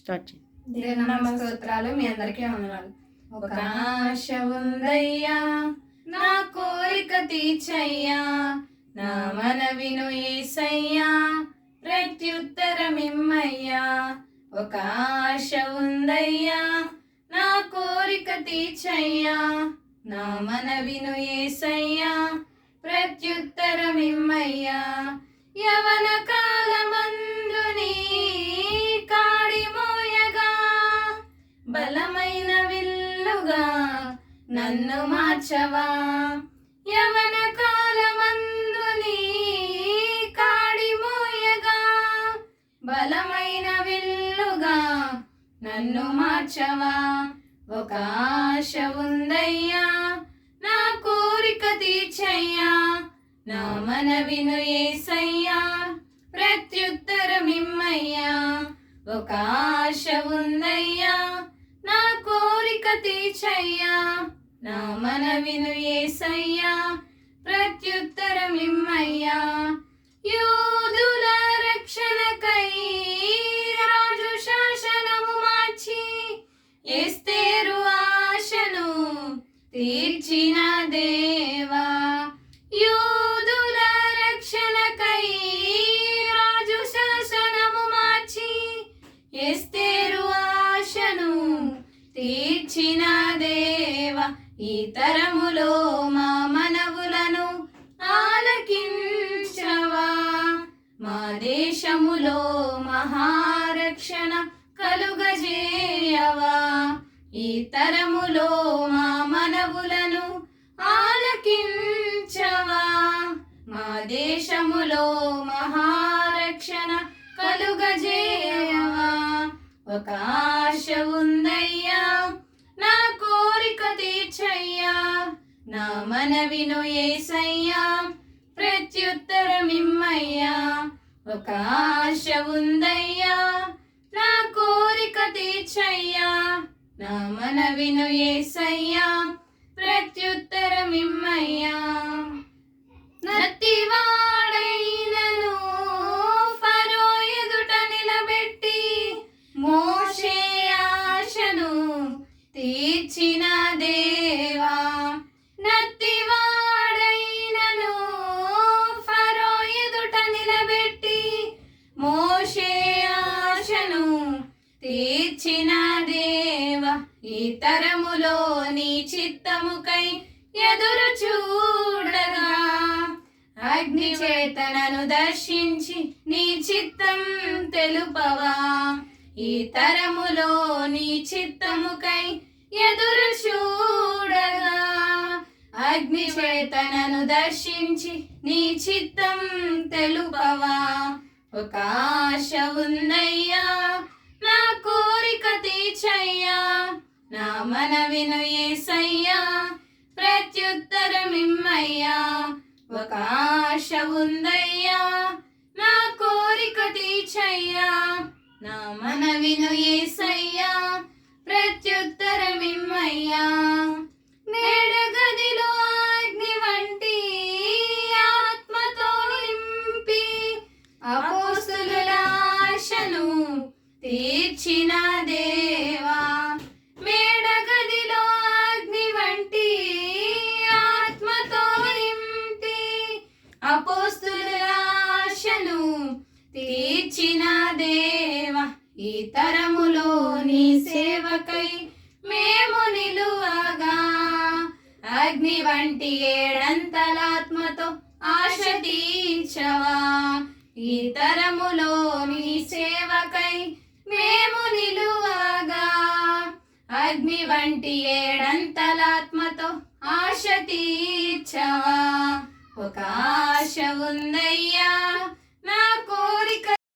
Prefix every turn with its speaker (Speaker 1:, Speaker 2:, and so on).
Speaker 1: Start చేయి.
Speaker 2: దేవనామ స్తోత్రాలు. మీ అందరికీ వందనాలు. ఒక ఆశ ఉందయ్యా, నా కోరిక తీర్చయ్యా, నా మనవిను యేసయ్యా, ప్రత్యుత్తరమిమ్మయ్యా. ఒక ఆశ ఉందయ్యా, నా కోరిక తీర్చయ్యా, నా మనవిను యేసయ్యా, ప్రత్యుత్తరమిమ్మయ్యా. యవన కాలమందు నీ కాడి మోయగా, బలమైన విల్లుగా నన్ను మార్చవా. యవన కాలమందు నీ కాడి మోయగా, బలమైన విల్లుగా నన్ను మార్చవా. ఒక ఆశ ఉందయ్యా, నా కోరిక తీర్చయ్యా, నా మనవిను యేసయ్యా, ప్రత్యుత్తరమిమ్మయ్యా. ఒక ఆశ ఉందయ్యా, నా కోరిక తీర్చయ్యా, నా మనవిను యేసయ్యా, ప్రత్యుత్తరమిమ్మయ్యా. యూదుల రక్షణకై రాజు శాసనము మార్చి, ఎస్తేరు ఆశను తీర్చిన దేవా. యూదుల రక్షణకై రాజు శాసనము మార్చి, ఎస్తేరు ఆశను తీర్చిన దేవా. ఈ తరములో మా మనవులను ఆలకించవా, మా దేశములో మహారక్షణ కలుగజేయవా. ఈ తరములో మా మనవులను ఆలకించవా, మా దేశములో మహారక్షణ కలుగజేయవా. ఒక ఆశ ఉందయ్యా, నా కోరిక తీర్చయ్యా, నా మనవిను యేసయ్యా, ప్రత్యుత్తరమిమ్మయ్యా. ఒక ఆశ ఉందయ్యా, నా కోరిక తీర్చయ్యా, నా మనవిను యేసయ్యా, ప్రత్యుత్తరమిమ్మయ్యా. నత్తివాడైనను ఫరో ఎదుట నిలబెట్టి, మోషే ఆశను తీర్చిన దేవా. నత్తివాడైనను ఫరో ఎదుట నిలబెట్టి, మోషే ఆశను తీర్చిన దేవా. ఈ తరములో నీ చిత్తముకై ఎదురు చూడగా, అగ్ని చేతనను దర్శించి నీ చిత్తం తెలుపవా. ఈ తరములో నీ చిత్తముకై ఎదురు చూడగా, అగ్ని చేతనను దర్శించి నీ చిత్తం తెలుపవా. ఒక ఆశ ఉందయ్యా, నా కోరిక తీర్చయ్యా, నా మనవిను యేసయ్యా, ప్రత్యుత్తరమిమ్మయ్యా. ఒక ఆశ ఉందయ్యా, నా కోరిక తీర్చయ్యా, నా మనవిను యేసయ్యా, ప్రత్యుత్తరమిమ్మయ్యా. మేడగదిలో అగ్ని వంటి ఆత్మతో నింపి, అపోస్తుల ఆశను తీర్చిన దేవా. మేడగదిలో అగ్ని వంటి ఆత్మతో నింపి, అపోస్తుల ఆశను తీర్చిన దేవా. ఈ తరములో నీ సేవకై మేము నిలువగా, అగ్ని వంటి ఏడంతలాత్మతో ఆశ తీర్చవా. ఈ తరములో నీ సేవకై మేము నిలువగా, అగ్ని వంటి ఏడంతలాత్మతో ఆశ తీర్చవా. ఒక ఆశ ఉందయ్యా,